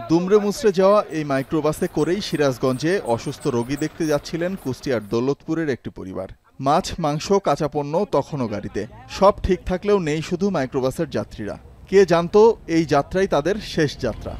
দুমড়ে মুচড়ে যাওয়া এই মাইক্রোবাসে করেই সিরাজগঞ্জে অসুস্থ রোগী দেখতে যাচ্ছিলেন কুষ্টিয়ার দৌলতপুরের একটি পরিবার। মাছ, মাংস, কাঁচা পণ্য তখনও গাড়িতে। সব ঠিক থাকলেও নেই শুধু মাইক্রোবাসের যাত্রীরা। কে জানতো এই যাত্রাই তাদের শেষ যাত্রা।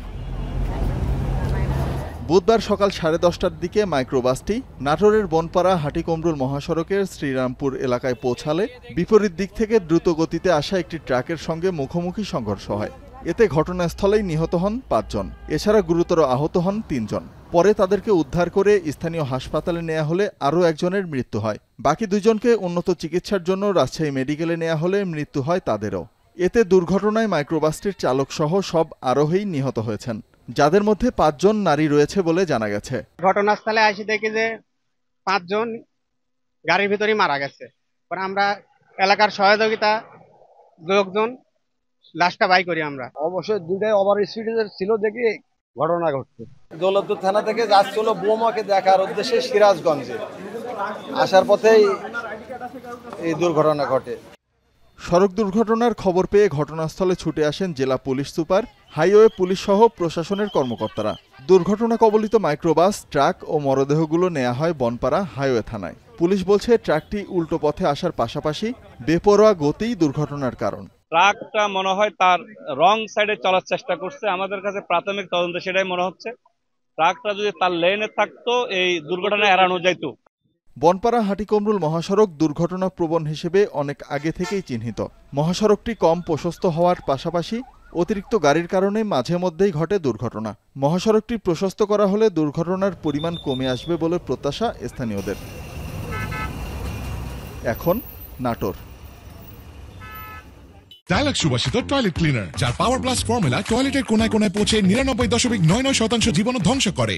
বুধবার সকাল 10:30টার দিকে মাইক্রোবাসটি নাটোরের বনপাড়া হাটিকমরুল মহাসড়কের শ্রীরামপুর এলাকায় পৌঁছালে বিপরীত দিক থেকে দ্রুত গতিতে আসা একটি ট্রাকের সঙ্গে মুখোমুখি সংঘর্ষ হয়। এতে ঘটনাস্থলেই নিহত হন 5 জন। এছাড়া গুরুতর আহত হন 3 জন। পরে তাদেরকে উদ্ধার করে স্থানীয় হাসপাতালে নেওয়া হলে আরও একজনের মৃত্যু হয়। বাকি 2 জনকে উন্নত চিকিৎসার জন্য রাজশাহী মেডিকেলে নেওয়া হলে মৃত্যু হয় তাদেরও। এতে দুর্ঘটনায় মাইক্রোবাসটির চালকসহ সব আরোহী নিহত হয়েছেন, যাদের মধ্যে 5 জন নারী রয়েছে বলে জানা গেছে। ঘটনাস্থলে আসি দেখি যে 5 জন গাড়ির ভিতরেই মারা গেছে। পরে আমরা এলাকার সহযোগিতা লোকজন লাশটা বাই করি। আমরা অবশ্যই দুটাই ওভার স্পিডে ছিল দেখে ঘটনা ঘটছে। দৌলতপুর থানা থেকে যাচ্ছিল বৌমাকে দেখার উদ্দেশ্যে সিরাজগঞ্জে, আসার পথেই এই দুর্ঘটনা ঘটে। সড়ক দুর্ঘটনার খবর পেয়ে ঘটনাস্থলে ছুটে আসেন জেলা পুলিশ সুপার, হাইওয়ে পুলিশ সহ প্রশাসনের কর্মকর্তারা। দুর্ঘটনা কবলিত মাইক্রোবাস, ট্রাক ও মরদেহগুলো নেওয়া হয় বনপাড়া হাইওয়ে থানায়। পুলিশ বলছে ট্রাকটি উল্টো পথে আসার পাশাপাশি বেপরোয়া গতিই দুর্ঘটনার কারণ। ট্রাকটা মনে হয় তার রং সাইডে চলার চেষ্টা করছে। আমাদের কাছে প্রাথমিক তদন্তে সেটাই মনে হচ্ছে। ট্রাকটা যদি তার লেনে থাকতো এই দুর্ঘটনা এড়ানো যেত। বনপাড়া হাটিকমরুল মহাসড়ক দুর্ঘটনা প্রবণ হিসেবে অনেক আগে থেকেই চিহ্নিত। মহাসড়কটি কম প্রশস্ত হওয়ার পাশাপাশি অতিরিক্ত গাড়ির কারণে মাঝে মধ্যেই ঘটে দুর্ঘটনা। মহাসড়কটি প্রশস্ত করা হলে দুর্ঘটনার পরিমাণ কমে আসবে বলে প্রত্যাশা স্থানীয়দের। এখন নাটোর। ডায়ালগ সুবাসিত টয়লেট ক্লিনার, যার পাওয়ার প্লাস ফর্মুলা টয়লেটের কোনায় কোনায় পৌঁছে 99.99% জীবাণু ধ্বংস করে।